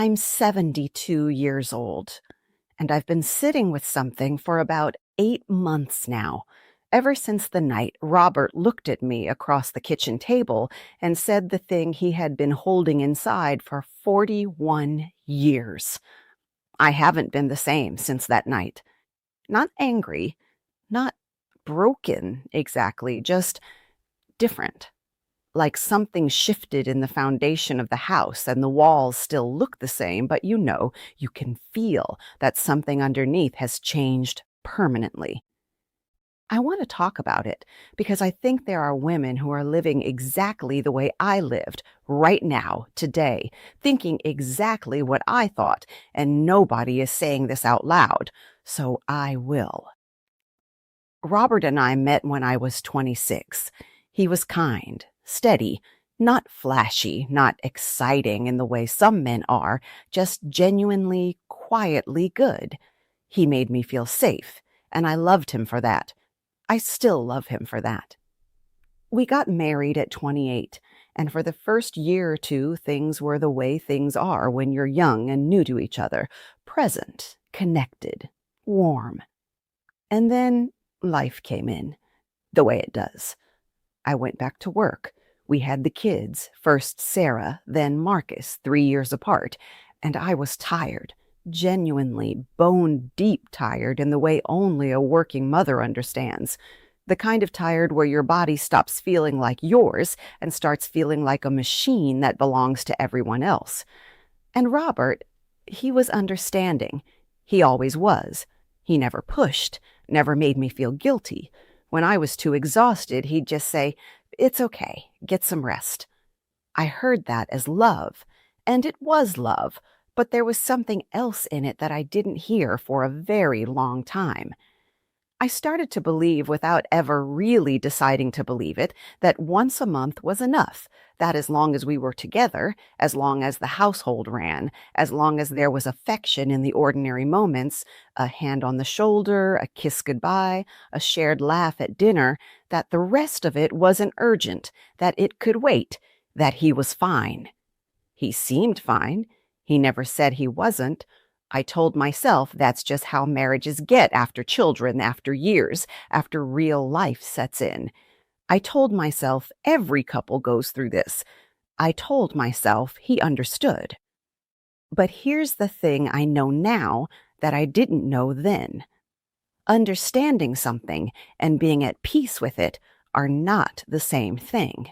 I'm 72 years old, and I've been sitting with something for about 8 months now, ever since the night Robert looked at me across the kitchen table and said the thing he had been holding inside for 41 years. I haven't been the same since that night. Not angry, not broken exactly, just different. Like something shifted in the foundation of the house and the walls still look the same, but you can feel that something underneath has changed permanently. I want to talk about it because I think there are women who are living exactly the way I lived right now, today, thinking exactly what I thought, and nobody is saying this out loud, so I will. Robert and I met when I was 26. He was kind, steady, not flashy, not exciting in the way some men are, just genuinely, quietly good. He made me feel safe, and I loved him for that. I still love him for that. We got married at 28, and for the first year or two, things were the way things are when you're young and new to each other, present, connected, warm. And then life came in, the way it does. I went back to work. We had the kids, first Sarah, then Marcus, 3 years apart, and I was tired, genuinely bone-deep tired in the way only a working mother understands. The kind of tired where your body stops feeling like yours and starts feeling like a machine that belongs to everyone else. And Robert, he was understanding. He always was. He never pushed, never made me feel guilty. When I was too exhausted, he'd just say, "It's okay, get some rest." I heard that as love, and it was love, but there was something else in it that I didn't hear for a very long time. I started to believe, without ever really deciding to believe it, that once a month was enough, that as long as we were together, as long as the household ran, as long as there was affection in the ordinary moments, a hand on the shoulder, a kiss goodbye, a shared laugh at dinner, that the rest of it wasn't urgent, that it could wait, that he was fine. He seemed fine. He never said he wasn't. I told myself that's just how marriages get after children, after years, after real life sets in. I told myself every couple goes through this. I told myself he understood. But here's the thing I know now that I didn't know then. Understanding something and being at peace with it are not the same thing.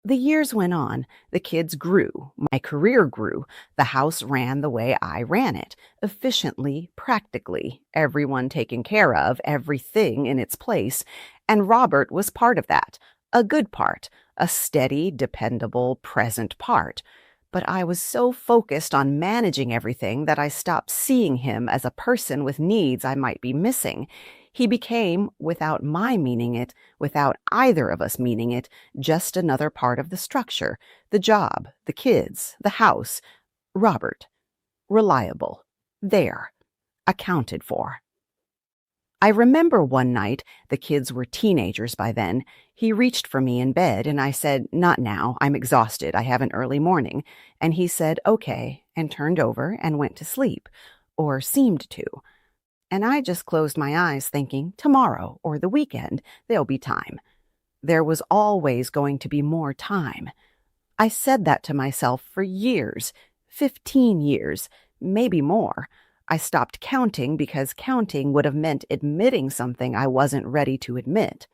The years went on, the kids grew, my career grew, the house ran the way I ran it, efficiently, practically, everyone taken care of, everything in its place, and Robert was part of that, a good part, a steady, dependable, present part. But I was so focused on managing everything that I stopped seeing him as a person with needs I might be missing. He became, without my meaning it, without either of us meaning it, just another part of the structure, the job, the kids, the house. Robert. Reliable. There. Accounted for. I remember one night, the kids were teenagers by then, he reached for me in bed and I said, "Not now, I'm exhausted, I have an early morning." And he said, "Okay," and turned over and went to sleep, or seemed to. And I just closed my eyes thinking, tomorrow or the weekend, there'll be time. There was always going to be more time. I said that to myself for years, 15 years, maybe more. I stopped counting because counting would have meant admitting something I wasn't ready to admit.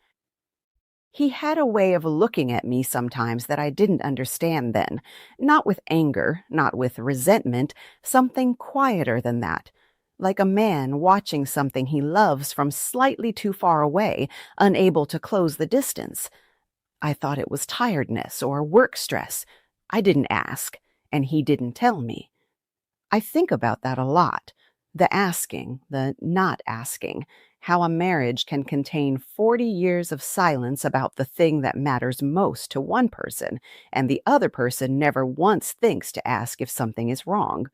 He had a way of looking at me sometimes that I didn't understand then, not with anger, not with resentment, something quieter than that. Like a man watching something he loves from slightly too far away, unable to close the distance. I thought it was tiredness or work stress. I didn't ask, and he didn't tell me. I think about that a lot. The asking, the not asking, how a marriage can contain 40 years of silence about the thing that matters most to one person, and the other person never once thinks to ask if something is wrong.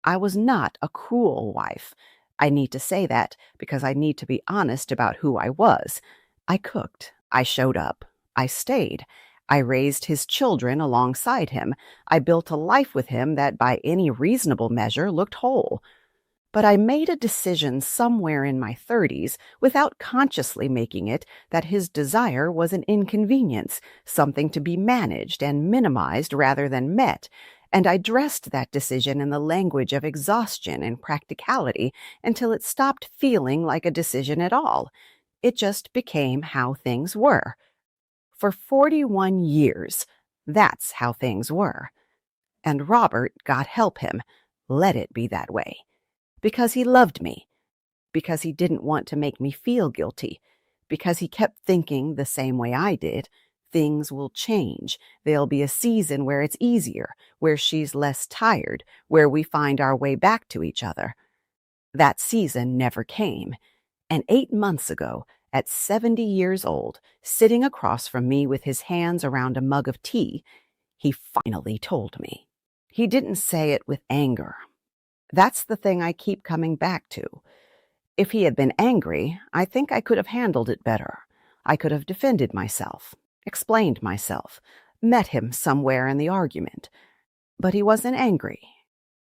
I was not a cruel wife. I need to say that because I need to be honest about who I was. I cooked. I showed up. I stayed. I raised his children alongside him. I built a life with him that by any reasonable measure looked whole. But I made a decision somewhere in my 30s, without consciously making it, that his desire was an inconvenience, something to be managed and minimized rather than met, and I dressed that decision in the language of exhaustion and practicality until it stopped feeling like a decision at all. It just became how things were. For 41 years, that's how things were. And Robert, God help him, let it be that way. Because he loved me, because he didn't want to make me feel guilty, because he kept thinking the same way I did, things will change. There'll be a season where it's easier, where she's less tired, where we find our way back to each other. That season never came, and 8 months ago, at 70 years old, sitting across from me with his hands around a mug of tea, he finally told me. He didn't say it with anger. That's the thing I keep coming back to. If he had been angry, I think I could have handled it better. I could have defended myself, explained myself, met him somewhere in the argument. But he wasn't angry.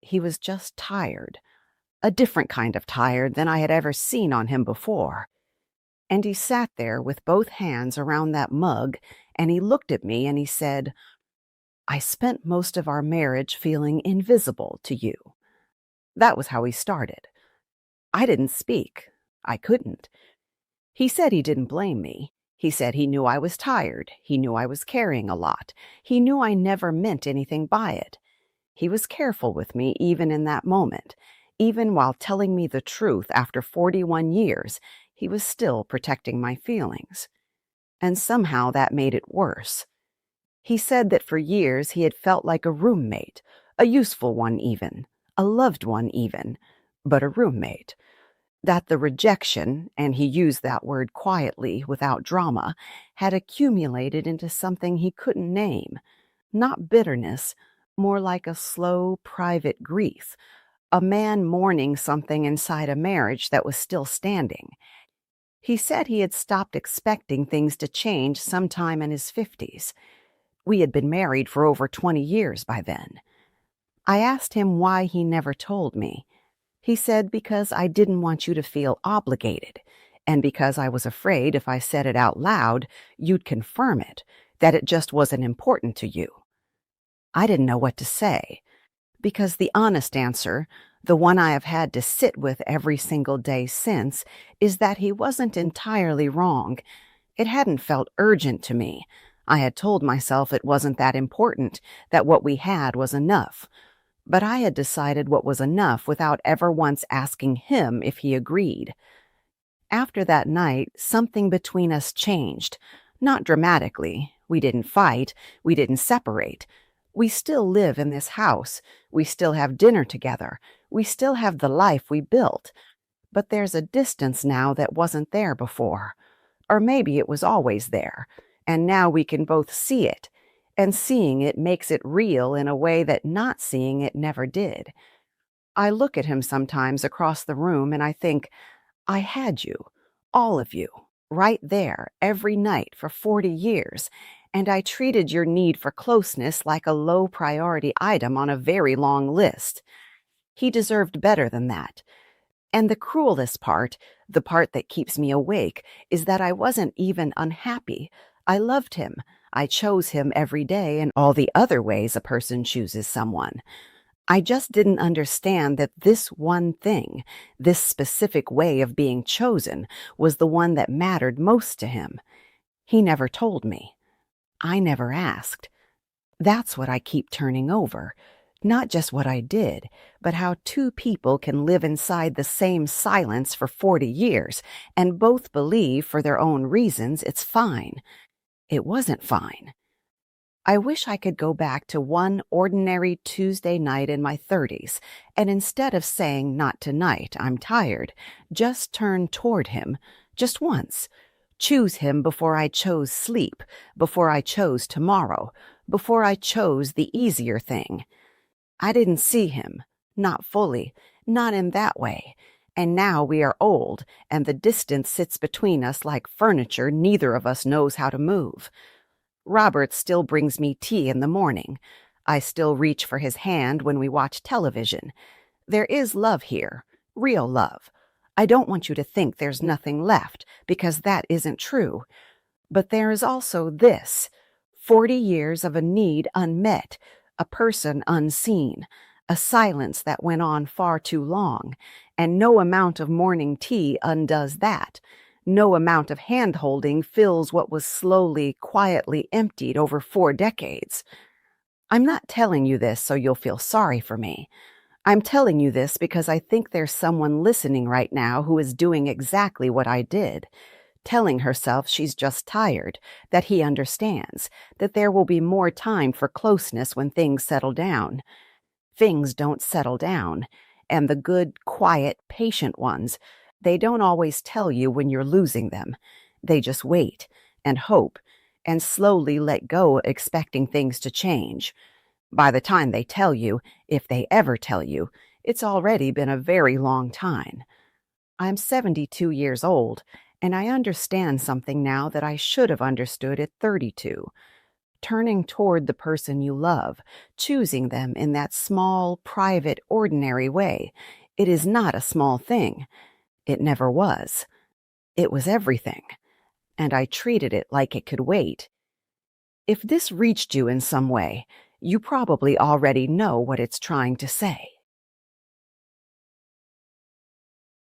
He was just tired. A different kind of tired than I had ever seen on him before. And he sat there with both hands around that mug, and he looked at me and he said, "I spent most of our marriage feeling invisible to you." That was how he started. I didn't speak. I couldn't. He said he didn't blame me. He said he knew I was tired. He knew I was carrying a lot. He knew I never meant anything by it. He was careful with me even in that moment. Even while telling me the truth after 41 years, he was still protecting my feelings. And somehow that made it worse. He said that for years he had felt like a roommate, a useful one even, a loved one even, but a roommate. That the rejection, and he used that word quietly, without drama, had accumulated into something he couldn't name. Not bitterness, more like a slow, private grief. A man mourning something inside a marriage that was still standing. He said he had stopped expecting things to change sometime in his 50s. We had been married for over 20 years by then. I asked him why he never told me. He said, because I didn't want you to feel obligated, and because I was afraid if I said it out loud, you'd confirm it, that it just wasn't important to you. I didn't know what to say, because the honest answer, the one I have had to sit with every single day since, is that he wasn't entirely wrong. It hadn't felt urgent to me. I had told myself it wasn't that important, that what we had was enough. But I had decided what was enough without ever once asking him if he agreed. After that night, something between us changed. Not dramatically. We didn't fight. We didn't separate. We still live in this house. We still have dinner together. We still have the life we built. But there's a distance now that wasn't there before. Or maybe it was always there, and now we can both see it. And seeing it makes it real in a way that not seeing it never did. I look at him sometimes across the room and I think, I had you, all of you, right there every night for 40 years, and I treated your need for closeness like a low priority item on a very long list. He deserved better than that. And the cruelest part, the part that keeps me awake, is that I wasn't even unhappy. I loved him. I chose him every day in all the other ways a person chooses someone. I just didn't understand that this one thing, this specific way of being chosen, was the one that mattered most to him. He never told me. I never asked. That's what I keep turning over. Not just what I did, but how two people can live inside the same silence for 40 years and both believe for their own reasons it's fine. It wasn't fine. I wish I could go back to one ordinary Tuesday night in my 30s, and instead of saying, "Not tonight, I'm tired," just turn toward him, just once. Choose him before I chose sleep, before I chose tomorrow, before I chose the easier thing. I didn't see him, not fully, not in that way. And now we are old, and the distance sits between us like furniture neither of us knows how to move. Robert still brings me tea in the morning. I still reach for his hand when we watch television. There is love here, real love. I don't want you to think there's nothing left, because that isn't true. But there is also this: 40 years of a need unmet, a person unseen, a silence that went on far too long, and no amount of morning tea undoes that. No amount of hand-holding fills what was slowly, quietly emptied over 4 decades. I'm not telling you this so you'll feel sorry for me. I'm telling you this because I think there's someone listening right now who is doing exactly what I did, telling herself she's just tired, that he understands, that there will be more time for closeness when things settle down. Things don't settle down, and the good, quiet, patient ones, they don't always tell you when you're losing them. They just wait and hope and slowly let go, expecting things to change. By the time they tell you, if they ever tell you, it's already been a very long time. I'm 72 years old, and I understand something now that I should have understood at 32. Turning toward the person you love, choosing them in that small, private, ordinary way, it is not a small thing. It never was. It was everything, and I treated it like it could wait. If this reached you in some way, you probably already know what it's trying to say.